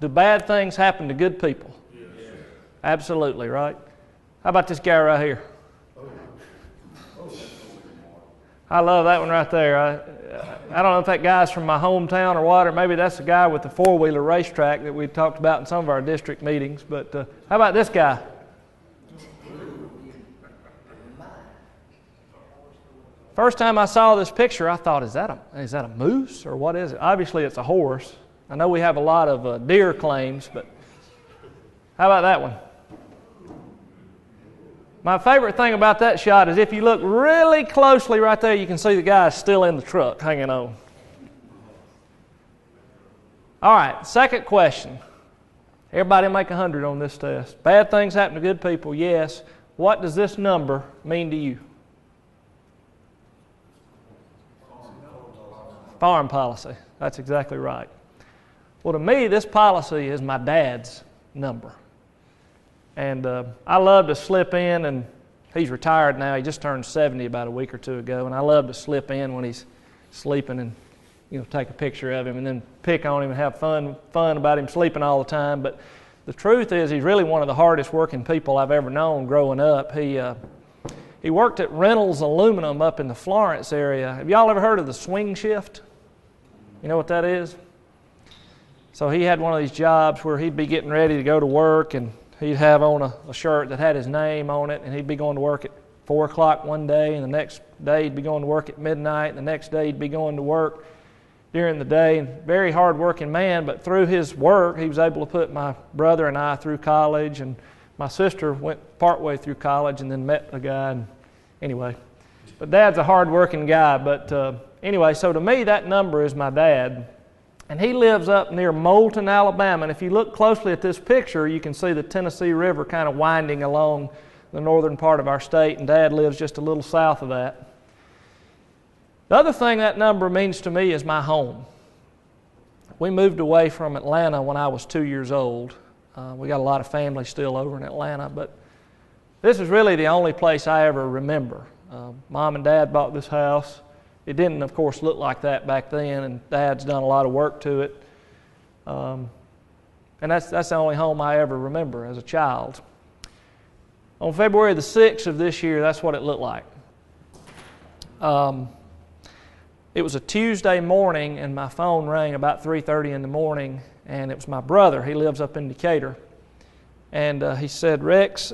Do bad things happen to good people? Yes. Absolutely, right? How about this guy right here? I love that one right there. I don't know if that guy's from my hometown or what, or maybe that's the guy with the four-wheeler racetrack that we talked about in some of our district meetings. But how about this guy? First time I saw this picture, I thought, is that a moose or what is it? Obviously, it's a horse. I know we have a lot of deer claims, but how about that one? My favorite thing about that shot is if you look really closely right there, you can see the guy still in the truck hanging on. All right, second question. Everybody make 100 on this test. Bad things happen to good people, yes. What does this number mean to you? Foreign policy. That's exactly right. Well, to me, this policy is my dad's number. And I love to slip in, and he's retired now. He just turned 70 about a week or two ago, and I love to slip in when he's sleeping and take a picture of him and then pick on him and have fun about him sleeping all the time. But the truth is, he's really one of the hardest working people I've ever known growing up. He worked at Reynolds Aluminum up in the Florence area. Have y'all ever heard of the swing shift? You know what that is? So he had one of these jobs where he'd be getting ready to go to work, and he'd have on a shirt that had his name on it, and he'd be going to work at 4 o'clock one day, and the next day he'd be going to work at midnight, and the next day he'd be going to work during the day. And very hard-working man, but through his work, he was able to put my brother and I through college, and my sister went partway through college and then met a guy. And anyway, but Dad's a hard-working guy. But anyway, so to me, that number is my dad. And he lives up near Moulton, Alabama. And if you look closely at this picture, you can see the Tennessee River kind of winding along the northern part of our state, and Dad lives just a little south of that. The other thing that number means to me is my home. We moved away from Atlanta when I was 2 years old. We got a lot of family still over in Atlanta, but this is really the only place I ever remember. Mom and Dad bought this house. It didn't, of course, look like that back then, and Dad's done a lot of work to it. And that's the only home I ever remember as a child. On February the 6th of this year, that's what it looked like. It was a Tuesday morning, and my phone rang about 3:30 in the morning, and it was my brother. He lives up in Decatur. And he said, Rex,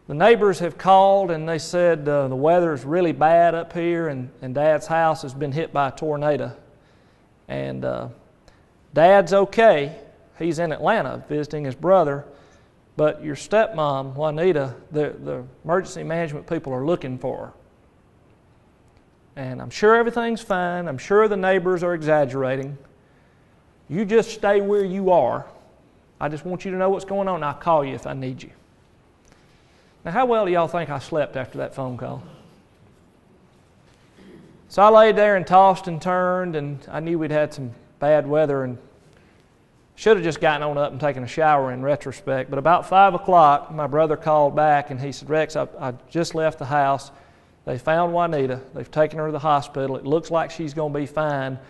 the neighbors have called, and they said the weather is really bad up here, and Dad's house has been hit by a tornado. And Dad's okay. He's in Atlanta visiting his brother. But your stepmom, Juanita, the emergency management people are looking for her. And I'm sure everything's fine. I'm sure the neighbors are exaggerating. You just stay where you are. I just want you to know what's going on, and I'll call you if I need you. Now, how well do y'all think I slept after that phone call? So I laid there and tossed and turned, and I knew we'd had some bad weather, and should have just gotten on up and taken a shower in retrospect. But about 5 o'clock, my brother called back, and he said, Rex, I just left the house. They found Juanita. They've taken her to the hospital. It looks like she's going to be fine,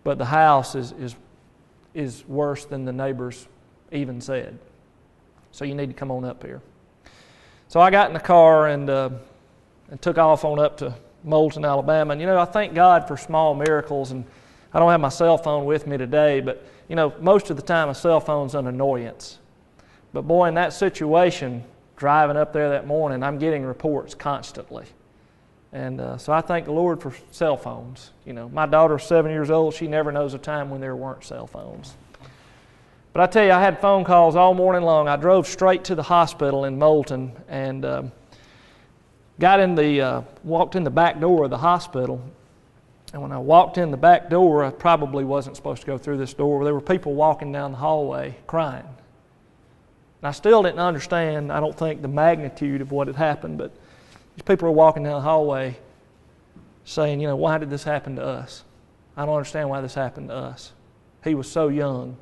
but the house is worse than the neighbors even said. So you need to come on up here. So I got in the car and took off on up to Moulton, Alabama. And, I thank God for small miracles. And I don't have my cell phone with me today, but, most of the time a cell phone's an annoyance. But, boy, in that situation, driving up there that morning, I'm getting reports constantly. And so I thank the Lord for cell phones. My daughter's 7 years old. She never knows a time when there weren't cell phones. But I tell you, I had phone calls all morning long. I drove straight to the hospital in Moulton and walked in the back door of the hospital. And when I walked in the back door, I probably wasn't supposed to go through this door. There were people walking down the hallway crying. And I still didn't understand, I don't think, the magnitude of what had happened, but these people were walking down the hallway saying, why did this happen to us? I don't understand why this happened to us. He was so young.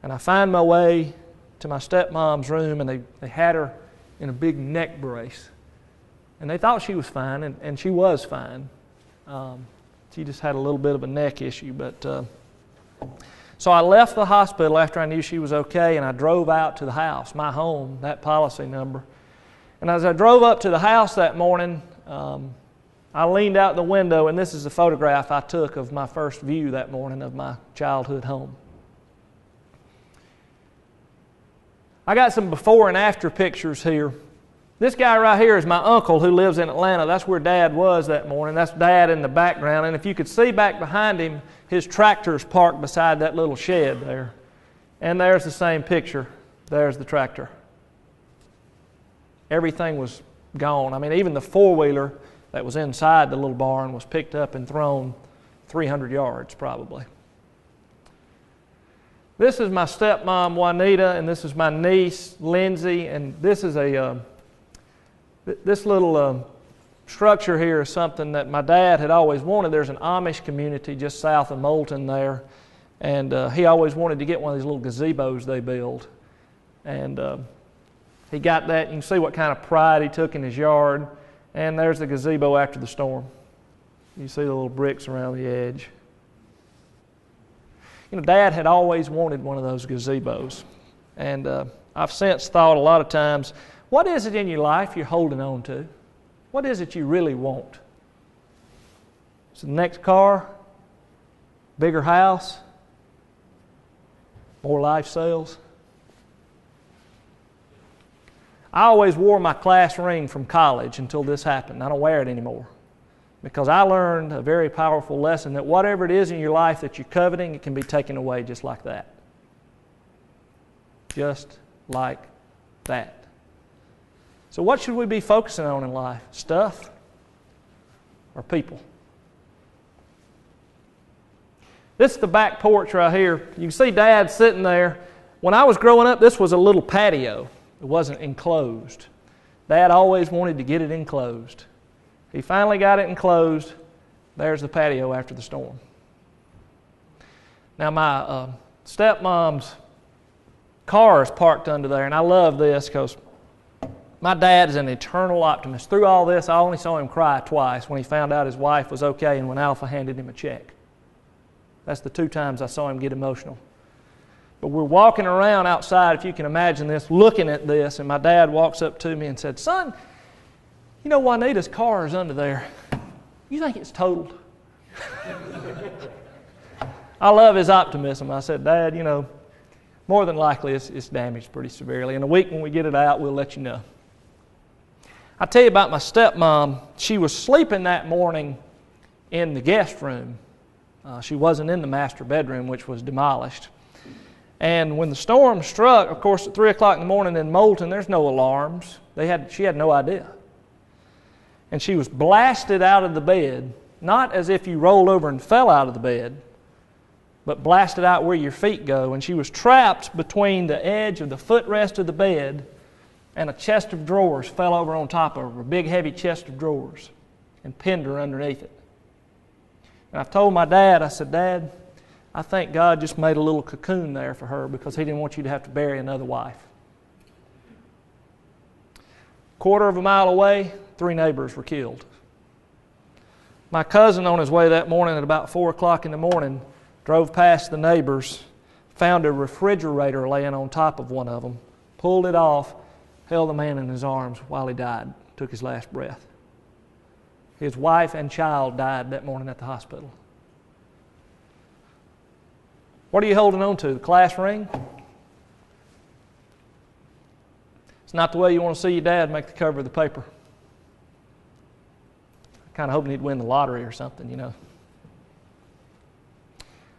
And I find my way to my stepmom's room, and they had her in a big neck brace. And they thought she was fine, and she was fine. She just had a little bit of a neck issue. So I left the hospital after I knew she was okay, and I drove out to the house, my home, that policy number. And as I drove up to the house that morning, I leaned out the window, and this is a photograph I took of my first view that morning of my childhood home. I got some before and after pictures here. This guy right here is my uncle who lives in Atlanta. That's where Dad was that morning. That's Dad in the background. And if you could see back behind him, his tractor's parked beside that little shed there. And there's the same picture. There's the tractor. Everything was gone. I mean, even the four-wheeler that was inside the little barn was picked up and thrown 300 yards probably. This is my stepmom, Juanita, and this is my niece, Lindsay, and this is this little structure here is something that my dad had always wanted. There's an Amish community just south of Moulton there, and he always wanted to get one of these little gazebos they build. And he got that. You can see what kind of pride he took in his yard. And there's the gazebo after the storm. You see the little bricks around the edge. You know, Dad had always wanted one of those gazebos. And I've since thought a lot of times, what is it in your life you're holding on to? What is it you really want? Is it the next car? Bigger house? More life sales? I always wore my class ring from college until this happened. I don't wear it anymore because I learned a very powerful lesson that whatever it is in your life that you're coveting, it can be taken away just like that. Just like that. So what should we be focusing on in life? Stuff or people? This is the back porch right here. You can see Dad sitting there. When I was growing up, this was a little patio. It wasn't enclosed. Dad always wanted to get it enclosed. He finally got it enclosed. There's the patio after the storm. Now my stepmom's car is parked under there, and I love this because my dad is an eternal optimist. Through all this, I only saw him cry twice, when he found out his wife was okay and when Alpha handed him a check. That's the two times I saw him get emotional. But we're walking around outside, if you can imagine this, looking at this, and my dad walks up to me and said, "Son, you know Juanita's car is under there. You think it's totaled?" I love his optimism. I said, "Dad, you know, more than likely it's damaged pretty severely. In a week when we get it out, we'll let you know." I tell you about my stepmom. She was sleeping that morning in the guest room. She wasn't in the master bedroom, which was demolished. And when the storm struck, of course, at 3 o'clock in the morning in Moulton, there's no alarms. She had no idea. And she was blasted out of the bed, not as if you rolled over and fell out of the bed, but blasted out where your feet go. And she was trapped between the edge of the footrest of the bed and a chest of drawers fell over on top of her, a big heavy chest of drawers, and pinned her underneath it. And I told my dad, I said, "Dad, I think God just made a little cocoon there for her because He didn't want you to have to bury another wife." Quarter of a mile away, 3 neighbors were killed. My cousin, on his way that morning at about 4 o'clock in the morning, drove past the neighbors, found a refrigerator laying on top of one of them, pulled it off, held the man in his arms while he died, took his last breath. His wife and child died that morning at the hospital. What are you holding on to? The class ring? It's not the way you want to see your dad make the cover of the paper. I'm kind of hoping he'd win the lottery or something, you know.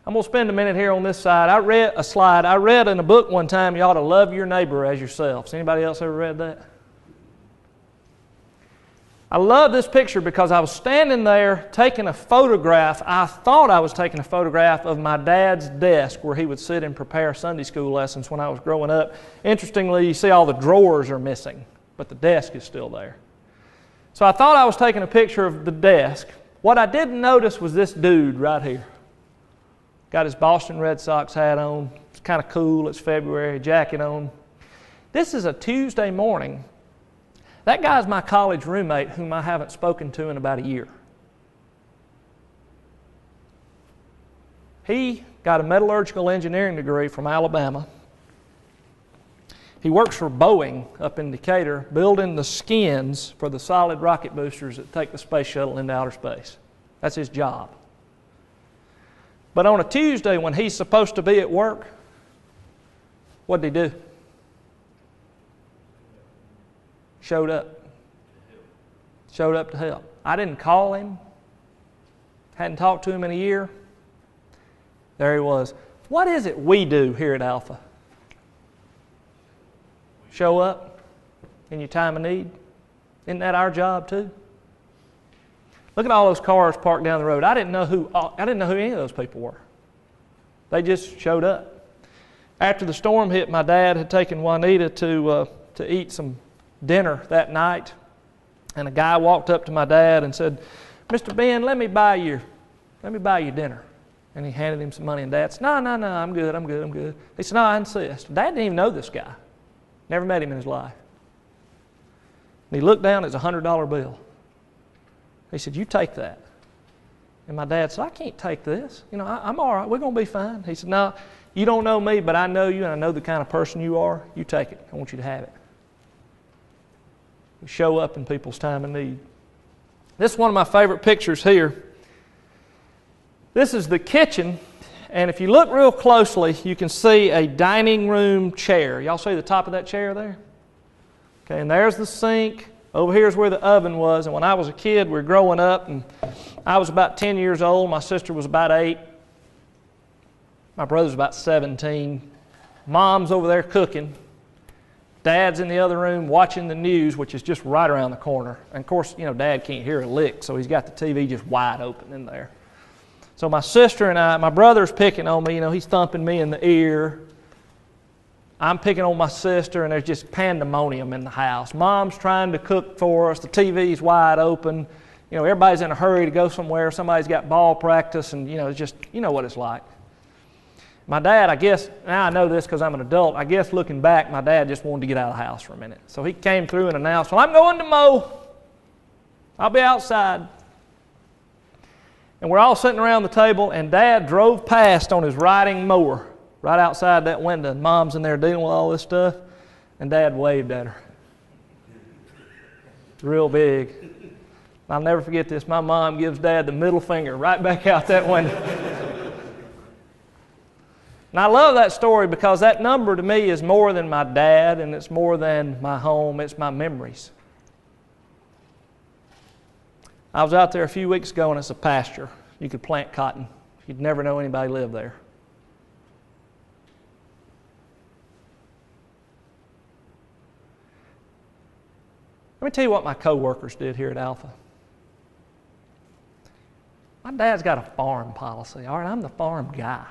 I'm going to spend a minute here on this side. I read in a book one time, you ought to love your neighbor as yourself. Anybody else ever read that? I love this picture because I was standing there taking a photograph. I thought I was taking a photograph of my dad's desk where he would sit and prepare Sunday school lessons when I was growing up. Interestingly, you see all the drawers are missing, but the desk is still there. So I thought I was taking a picture of the desk. What I didn't notice was this dude right here. Got his Boston Red Sox hat on. It's kind of cool. It's February. Jacket on. This is a Tuesday morning. That guy's my college roommate whom I haven't spoken to in about a year. He got a metallurgical engineering degree from Alabama. He works for Boeing up in Decatur, building the skins for the solid rocket boosters that take the space shuttle into outer space. That's his job. But on a Tuesday when he's supposed to be at work, what did he do? Showed up. Showed up to help. I didn't call him. Hadn't talked to him in a year. There he was. What is it we do here at Alpha? Show up in your time of need. Isn't that our job too? Look at all those cars parked down the road. I didn't know who any of those people were. They just showed up. After the storm hit, my dad had taken Juanita to eat some dinner that night, and a guy walked up to my dad and said, "Mr. Ben, let me buy you dinner." And he handed him some money, and Dad said, No, I'm good. He said, "No, I insist." Dad didn't even know this guy. Never met him in his life. And he looked down, it's a $100 bill. He said, "You take that." And my dad said, "I can't take this. I'm all right. We're going to be fine." He said, "No, you don't know me, but I know you, and I know the kind of person you are. You take it. I want you to have it." We show up in people's time of need. This is one of my favorite pictures here. This is the kitchen, and if you look real closely, you can see a dining room chair. Y'all see the top of that chair there? Okay, and there's the sink. Over here is where the oven was, and when I was a kid, we were growing up, and I was about 10 years old. My sister was about 8. My brother's about 17. Mom's over there cooking. Dad's in the other room watching the news, which is just right around the corner. And of course, Dad can't hear a lick, so he's got the TV just wide open in there. So my sister and my brother's picking on me, he's thumping me in the ear. I'm picking on my sister, and there's just pandemonium in the house. Mom's trying to cook for us. The TV's wide open. Everybody's in a hurry to go somewhere. Somebody's got ball practice, and it's just, what it's like. My dad, I guess, now I know this because I'm an adult, I guess looking back, my dad just wanted to get out of the house for a minute. So he came through and announced, "Well, I'm going to mow. I'll be outside." And we're all sitting around the table, and Dad drove past on his riding mower right outside that window, and Mom's in there dealing with all this stuff, and Dad waved at her. Real big. I'll never forget this. My mom gives Dad the middle finger right back out that window. And I love that story because that number to me is more than my dad, and it's more than my home, it's my memories. I was out there a few weeks ago, and it's a pasture. You could plant cotton. You'd never know anybody lived there. Let me tell you what my co-workers did here at Alpha. My dad's got a farm policy. All right, I'm the farm guy.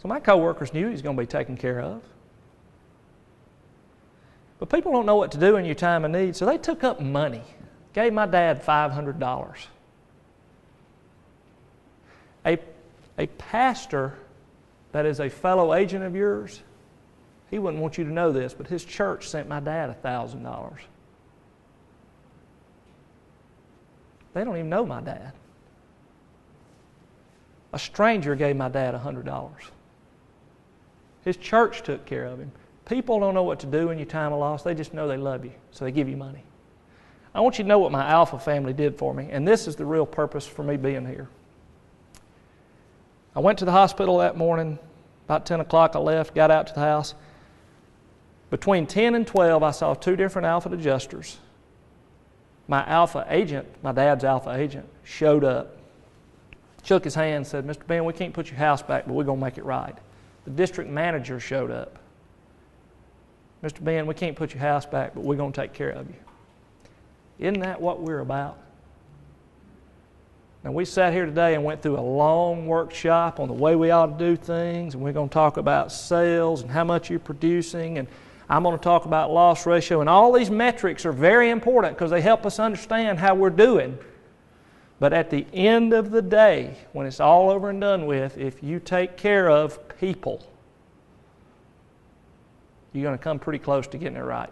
So my co-workers knew he's going to be taken care of. But people don't know what to do in your time of need, so they took up money. Gave my dad $500. A pastor that is a fellow agent of yours, he wouldn't want you to know this, but his church sent my dad $1,000. They don't even know my dad. A stranger gave my dad $100. His church took care of him. People don't know what to do in your time of loss. They just know they love you, so they give you money. I want you to know what my Alpha family did for me, and this is the real purpose for me being here. I went to the hospital that morning. About 10 o'clock I left, got out to the house. Between 10 and 12, I saw 2 different Alpha adjusters. My Alpha agent, my dad's Alpha agent, showed up, shook his hand, said, "Mr. Ben, we can't put your house back, but we're going to make it right." The district manager showed up. "Mr. Ben, we can't put your house back, but we're going to take care of you." Isn't that what we're about? Now, we sat here today and went through a long workshop on the way we ought to do things, and we're going to talk about sales and how much you're producing, and I'm going to talk about loss ratio, and all these metrics are very important because they help us understand how we're doing. But at the end of the day, when it's all over and done with, if you take care of people, you're going to come pretty close to getting it right.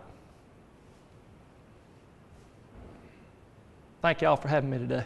Thank y'all for having me today.